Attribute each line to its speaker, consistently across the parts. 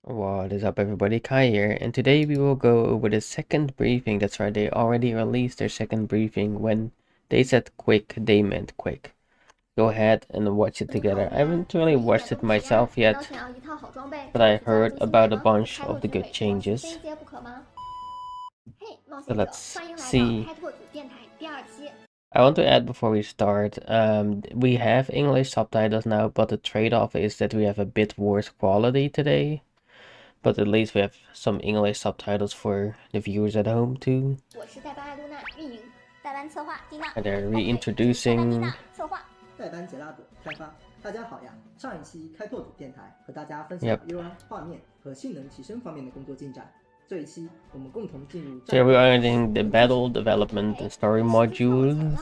Speaker 1: What is up, everybody? Kai here, and today we will go over the second briefing. That's right, they already released their second briefing. When they said quick, they meant quick. Go ahead and watch it together. I haven't really watched it myself yet, but I heard about a bunch of the good changes. So let's see. I want to add before we start, we have English subtitles now, but the trade-off is that we have a bit worse quality today. But at least we have some English subtitles for the viewers at home too. And they're reintroducing.
Speaker 2: 代班杰拉朵开发，大家好呀！上一期开拓组电台和大家分享了 UI 画面和性能提升方面的工作进展。这一期我们共同进入。
Speaker 1: So we are adding the battle development and story modules.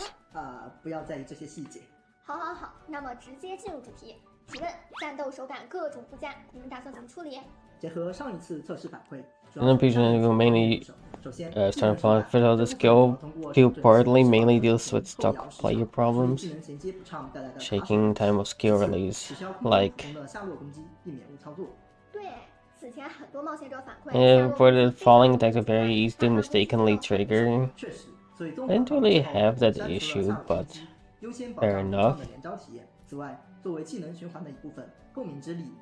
Speaker 2: 不要在意这些细节。
Speaker 3: 好，那么直接进入主题。请问战斗手感各种部件，你们打算怎么处理？
Speaker 2: 结合上一次测试反馈，
Speaker 1: And then will mainly starting from physical the skill partly mainly deals with stuck player problems, shaking time of skill release, like for the falling attacks are very easy to mistakenly trigger. I didn't really have that issue, but fair enough.
Speaker 2: 此外，作为技能循环的一部分，共鸣之力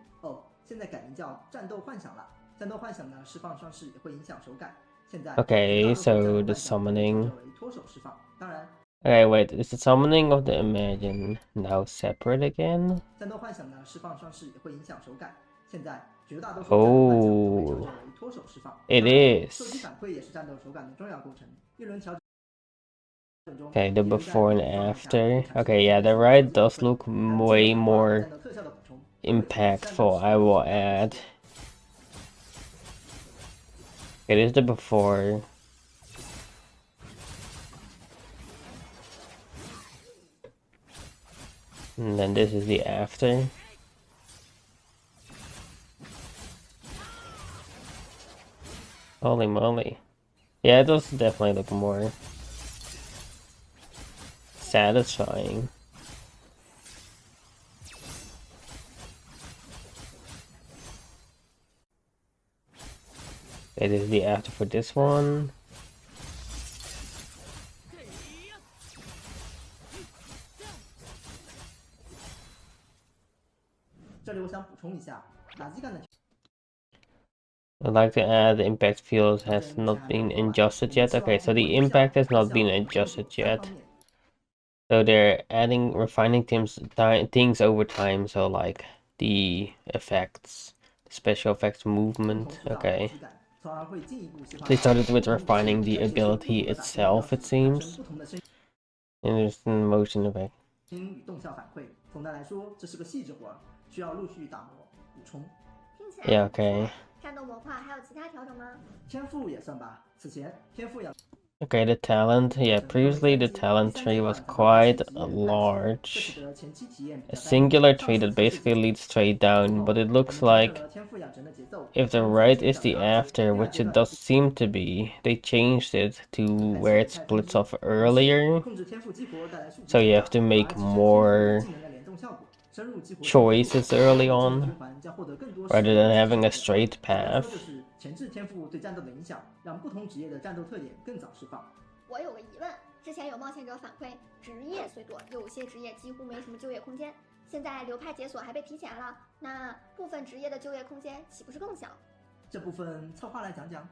Speaker 2: 现在改名叫战斗幻想了。战斗幻想呢，释放伤势也会影响手感。现在
Speaker 1: Okay, so the summoning. Okay, wait, is the summoning of the Imagine now separate again?
Speaker 2: 战斗幻想呢，释放伤势也会影响手感。现在绝大多数
Speaker 1: Oh, it is.
Speaker 2: 手机反馈也是战斗手感的重要构成。一轮调整。
Speaker 1: Okay, the before and after. Okay, yeah, the right does look way more impactful, I will add. It is the before. And then this is the after. Holy moly. Yeah, it does definitely look more satisfying. It is the after for this one. I'd like to add the impact field has not been adjusted yet. Okay, so the impact has not been adjusted yet. So they're refining things over time. So like the effects, the special effects movement. Okay. They started with refining the ability itself, it seems. And there's the motion effect. Yeah, okay. Okay, the talent. Yeah, previously the talent tree was quite large. A singular tree that basically leads straight down, but it looks like if the right is the after, which it does seem to be, they changed it to where it splits off earlier. So you have to make more choices early on, rather than having a straight path.
Speaker 2: 前置天赋对战斗的影响，让不同职业的战斗特点更早释放。
Speaker 3: 我有个疑问，之前有冒险者反馈，职业虽多，有些职业几乎没什么就业空间。现在流派解锁还被提前了，那部分职业的就业空间岂不是更小？
Speaker 2: 这部分策划来讲讲。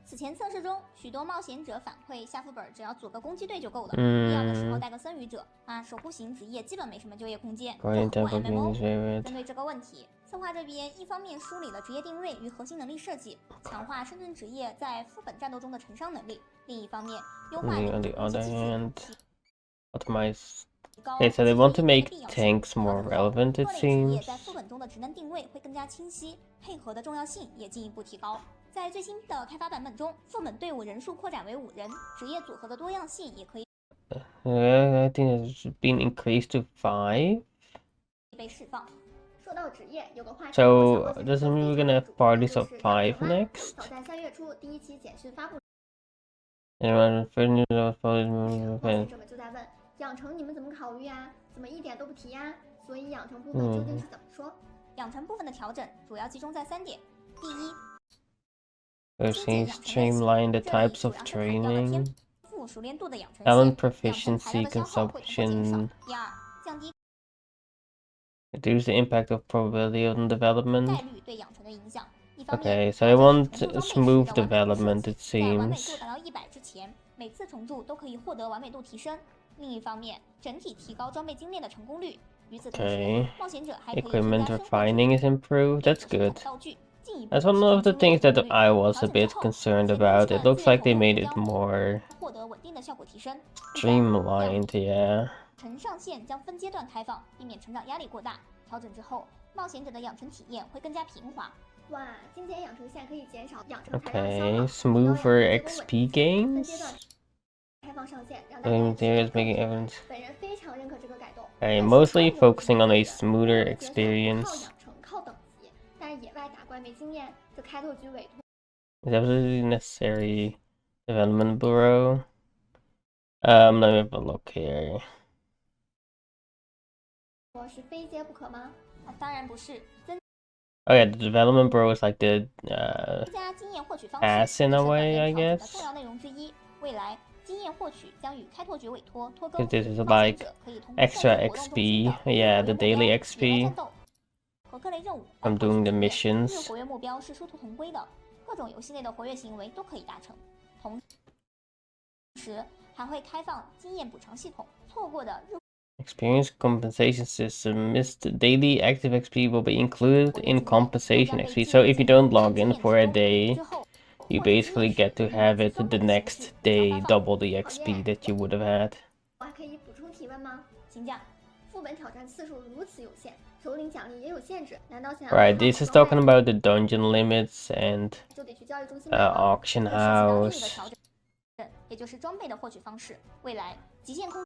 Speaker 4: 此前测试中，许多冒险者反馈下副本只要组个攻击队就够了，必要的时候带个僧侣者守护型职业基本没什么就业空间。针对这个问题，策划这边一方面梳理了职业定位与核心能力设计，强化生存职业在副本战斗中的承伤能力；另一方面，优化
Speaker 1: optimize. Okay, so they want to make tanks more relevant, it seems.
Speaker 4: 在副本中的职能定位会更加清晰，配合的重要性也进一步提高。在最新的开发版本中，副本队伍人数扩展为5人，职业组合的多样性也可以。
Speaker 1: I think it's been increased to 5.
Speaker 4: 被释放。
Speaker 3: 说到职业，有个话题。
Speaker 1: So does it mean we're gonna have parties of 5 next?
Speaker 3: 早在3月初第一期简讯发布。
Speaker 1: 冒险
Speaker 3: 者们就在问，养成你们怎么考虑呀？怎么一点都不提呀？所以养成部分究竟是怎么说？
Speaker 4: 养成部分的调整主要集中在3点：第一，
Speaker 1: streamline the types of training,
Speaker 4: 熟练度的养成
Speaker 1: talent
Speaker 4: 线，
Speaker 1: proficiency
Speaker 4: 养成材料的消耗会很或减少。
Speaker 1: consumption,
Speaker 4: 第二，降低
Speaker 1: reduce the impact of probability on development.
Speaker 4: 概率对养成的影响。一方
Speaker 1: Okay,
Speaker 4: 面，so
Speaker 1: they want
Speaker 4: 重铸装备时
Speaker 1: smooth
Speaker 4: 的完美度设
Speaker 1: development,
Speaker 4: 计
Speaker 1: it
Speaker 4: 在完美
Speaker 1: seems.
Speaker 4: 度达到100之前，每次重铸都可以获得完美度提升。另一方面，整体提高装备精炼的成功率。与此同时，
Speaker 1: Okay,
Speaker 4: 冒险者还可以
Speaker 1: equipment
Speaker 4: 添加生活
Speaker 1: refining is improved. That's good.
Speaker 4: 道具，进一步
Speaker 1: That's one of the things that I was a bit concerned about. It looks like they made it more
Speaker 4: 获得稳定的效果提升。
Speaker 1: streamlined, yeah.
Speaker 4: 成上限将分阶段开放，避免成长压力过大。调整之后，冒险者的养成体验会更加平滑。
Speaker 3: 哇，精简养成线可以减少养成材料的消
Speaker 1: Okay,
Speaker 3: 耗，
Speaker 1: smoother XP
Speaker 3: 分
Speaker 1: gains.
Speaker 3: 阶段开放上限，让
Speaker 1: Learning
Speaker 3: 大家
Speaker 1: materials making evidence.
Speaker 3: 本人非常认可这个改动。
Speaker 1: Okay, mostly focusing on a smoother
Speaker 3: 靠
Speaker 1: experience.
Speaker 3: 养成，靠等级，但是野外打怪没经验，这开拓局委托
Speaker 1: Is absolutely necessary. Development bureau. Let me have a look here.
Speaker 3: 是非接不可吗？
Speaker 4: 当然不是，增
Speaker 1: Oh yeah, the development bureau is like the
Speaker 4: 加经验获取方
Speaker 1: pass
Speaker 4: 式
Speaker 1: in
Speaker 4: 是
Speaker 1: a
Speaker 4: 本
Speaker 1: way,
Speaker 4: 人
Speaker 1: I
Speaker 4: 调整的
Speaker 1: guess.
Speaker 4: 重要内容之一。未来，经验获取将与开拓局委托脱钩。
Speaker 1: Because this is
Speaker 4: 冒险
Speaker 1: like
Speaker 4: 者可以通过
Speaker 1: extra
Speaker 4: 设置活动中心
Speaker 1: XP.
Speaker 4: 的
Speaker 1: Yeah, the
Speaker 4: 活跃目
Speaker 1: daily
Speaker 4: 标野外
Speaker 1: XP
Speaker 4: 战斗和各类任务
Speaker 1: from
Speaker 4: 来获取
Speaker 1: doing the
Speaker 4: 经验。
Speaker 1: missions.
Speaker 4: 日活跃目标是殊途同归的，各种游戏内的活跃行为都可以达成。同时，还会开放经验补偿系统，错过的日
Speaker 1: Experience compensation system. Missed daily active XP will be included in compensation XP. So if you don't log in for a day, you basically get to have it the next day, double the XP that you would have had.
Speaker 3: 我还可以补充提问吗？请讲。副本挑战次数如此有限，首领奖励也有限制，难道想要
Speaker 1: Right, this is talking about the dungeon limits and
Speaker 3: 就得去交易中心买吗？
Speaker 1: auction
Speaker 4: 会涉及到另一个
Speaker 1: house.
Speaker 4: 调整，也就是装备的获取方式。未来极限空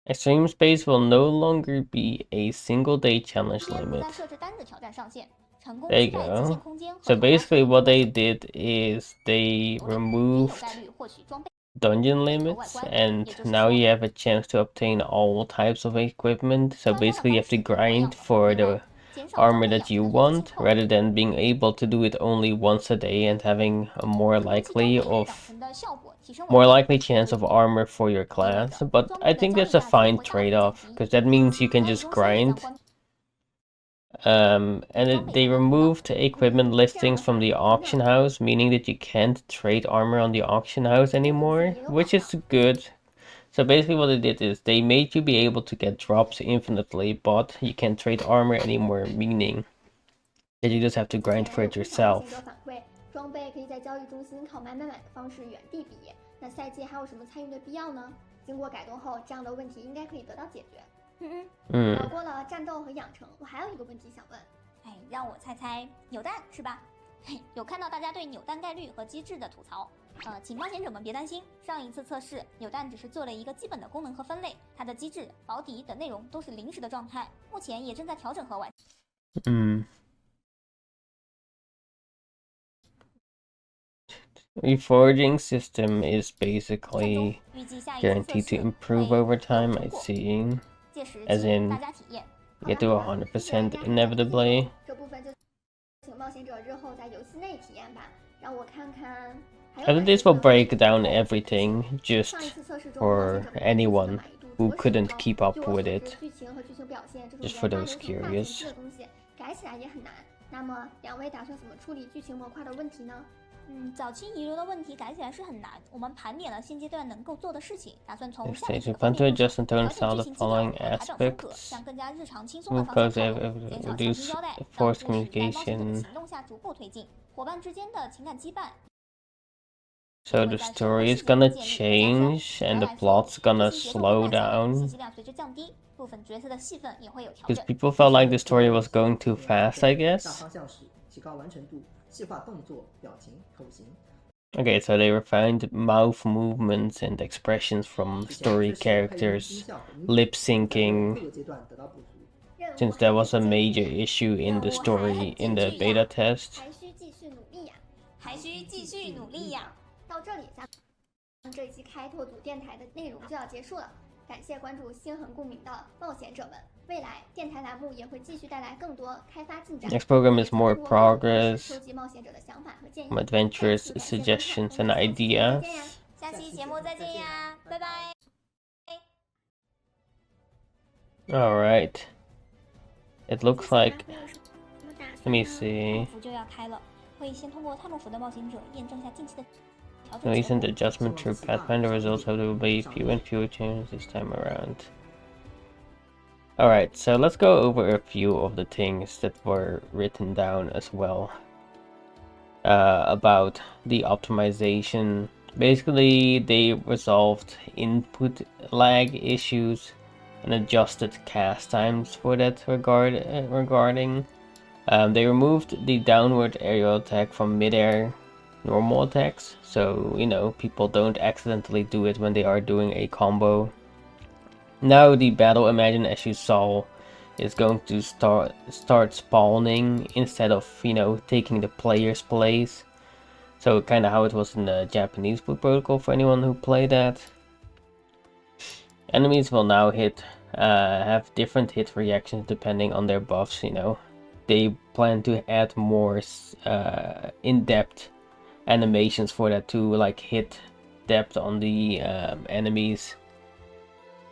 Speaker 1: Extreme space will no longer be a single day challenge
Speaker 4: 间不
Speaker 1: limit.
Speaker 4: 再设置单日挑战上限，成功
Speaker 1: There you
Speaker 4: 击败极限
Speaker 1: go.
Speaker 4: 空间和
Speaker 1: So
Speaker 4: 挑战
Speaker 1: basically
Speaker 4: 所
Speaker 1: what
Speaker 4: 有
Speaker 1: they did is they
Speaker 4: 均有
Speaker 1: removed
Speaker 4: 概率获取装备
Speaker 1: dungeon limits and now you have a chance to obtain all types of equipment. So basically you have to grind for the
Speaker 4: 减少
Speaker 1: armor
Speaker 4: 装备
Speaker 1: that you
Speaker 4: 养成的
Speaker 1: want
Speaker 4: 期后
Speaker 1: rather than being able to do it only once a day and having a more
Speaker 4: 成功其
Speaker 1: likely
Speaker 4: 装备养
Speaker 1: of
Speaker 4: 成的效果提升
Speaker 1: more
Speaker 4: 稳定
Speaker 1: likely chance of armor for your class. But I think that's a fine trade-off because that means you can just grind. And they removed equipment listings from the auction house, meaning that you can't trade armor on the auction house anymore, which is good. So basically what they did is they made you be able to get drops infinitely, but you can't trade armor anymore, meaning that you just have to grind for it
Speaker 3: 冒险者
Speaker 1: yourself.
Speaker 3: 反馈，装备可以在交易中心靠买的方式原地毕业。那赛季还有什么参与的必要呢？经过改动后，这样的问题应该可以得到解决。聊过了战斗和养成，我还有一个问题想问。
Speaker 4: 让我猜猜，扭蛋是吧？有看到大家对扭蛋概率和机制的吐槽。请冒险者们别担心，上一次测试扭蛋只是做了一个基本的功能和分类，它的机制、保底等内容都是临时的状态，目前也正在调整和完。
Speaker 1: Reforging system is basically guaranteed to improve over time, I see. As in, get to 100% inevitably.
Speaker 3: 这部分就请冒险者日后在游戏内体验吧，让我看看。
Speaker 1: I think this will break down everything just for anyone who couldn't keep up with it. Just for those curious.
Speaker 3: 改起来也很难。那么两位打算怎么处理剧情模块的问题呢？
Speaker 4: 早期遗留的问题改起来是很难。我们盘点了现阶段能够做的事情，打算从
Speaker 1: Next stage, we plan to adjust and tone style the following aspects.
Speaker 4: 向更加日常轻松的
Speaker 1: Move
Speaker 4: 方
Speaker 1: close,
Speaker 4: 向靠拢，减少前期交代，
Speaker 1: forced
Speaker 4: 让故事在冒险者的
Speaker 1: communication.
Speaker 4: 行动下逐步推进，伙伴之间的情感羁绊。
Speaker 1: So the story is gonna change and the plot's gonna slow down. Because people felt like the story was going too fast, I guess. Okay, so they refined mouth movements and expressions from story characters, lip syncing, since that was a major issue in the story in the beta test.
Speaker 4: 还需继续努力呀！
Speaker 3: 到这里，咱们这一期开拓组电台的内容就要结束了。感谢关注星恒共鸣的冒险者们，未来电台栏目也会继续带来更多开发进展。
Speaker 1: Next program is more progress,
Speaker 3: 收集冒险者的想法和建议，
Speaker 1: some adventures, suggestions, and ideas.
Speaker 4: 下期节目再见呀，拜拜。
Speaker 1: Alright. It looks like... Let me see.
Speaker 4: 服就要开了，会先通过探路服的冒险者验证下近期的调整。
Speaker 1: Recent adjustment to Pathfinder results have to be few and fewer changes this time around. Alright, so let's go over a few of the things that were written down as well. About the optimization. Basically, they resolved input lag issues and adjusted cast times for that regarding. They removed the downward aerial attack from mid-air normal attacks, so you know people don't accidentally do it when they are doing a combo. Now the battle imagine, as you saw, is going to start spawning instead of, you know, taking the player's place. So kind of how it was in the Japanese Blue Protocol for anyone who played that. Enemies will now have different hit reactions depending on their buffs, you know. They plan to add more in-depth animations for that too, like hit depth on the enemies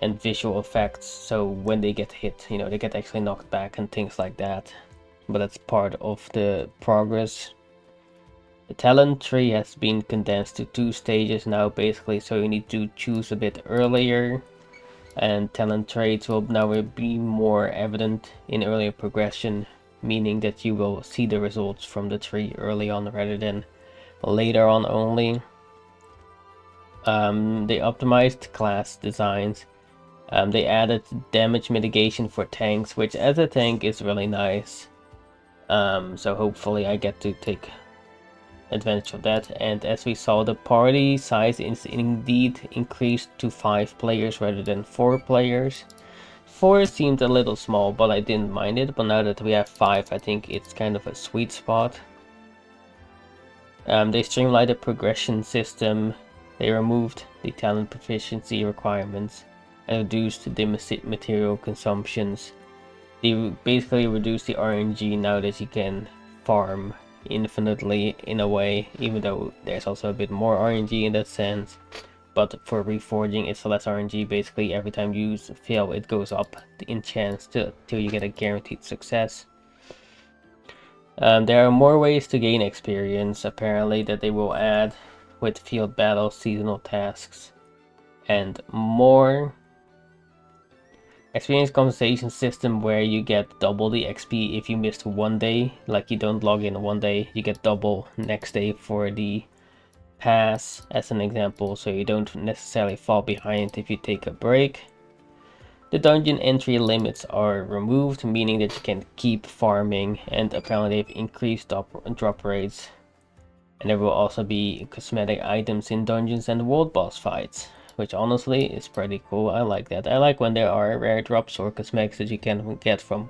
Speaker 1: and visual effects, so when they get hit, you know, they get actually knocked back and things like that. But that's part of the progress. The talent tree has been condensed to 2 stages now, basically, so you need to choose a bit earlier, and talent traits will now be more evident in earlier progression, meaning that you will see the results from the tree early on rather than later on only. They optimized class designs. They added damage mitigation for tanks, which as a tank is really nice. So hopefully I get to take advantage of that. And as we saw, the party size is indeed increased to 5 players rather than 4 players. 4 seemed a little small, but I didn't mind it. But now that we have 5, I think it's kind of a sweet spot. They streamlined the progression system. They removed the talent proficiency requirements and reduced the material consumptions. They basically reduced the RNG now that you can farm infinitely in a way, even though there's also a bit more RNG in that sense. But for reforging, it's less RNG. Basically, every time you fail, it goes up in chance till you get a guaranteed success. There are more ways to gain experience, apparently, that they will add with field battles, seasonal tasks, and more. Experience compensation system where you get double the XP if you missed 1 day. Like you don't log in 1 day, you get double next day for the pass as an example, so you don't necessarily fall behind if you take a break. The dungeon entry limits are removed, meaning that you can keep farming, and apparently they've increased drop rates. And there will also be cosmetic items in dungeons and world boss fights, which honestly is pretty cool. I like that. I like when there are rare drops or cosmetics that you can get from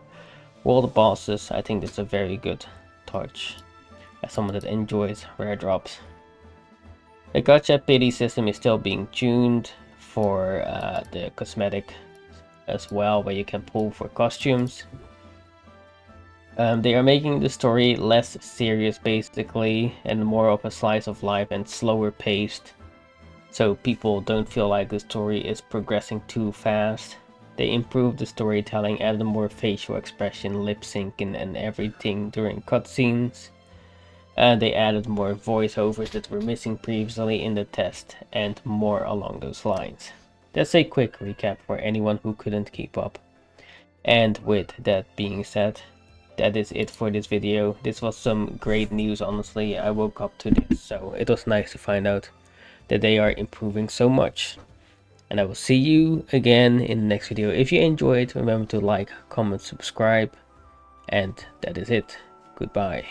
Speaker 1: world bosses. I think that's a very good touch as someone that enjoys rare drops. The gacha pity system is still being tuned for the cosmetic as well, where you can pull for costumes. They are making the story less serious basically, and more of a slice of life and slower paced, so people don't feel like the story is progressing too fast. They improved the storytelling, added more facial expression, lip syncing and everything during cutscenes. And they added more voiceovers that were missing previously in the test, and more along those lines. That's a quick recap for anyone who couldn't keep up. And with that being said, that is it for this video. This was some great news, honestly. I woke up to this, so it was nice to find out that they are improving so much. And I will see you again in the next video. If you enjoyed, remember to like, comment, subscribe. And that is it. Goodbye.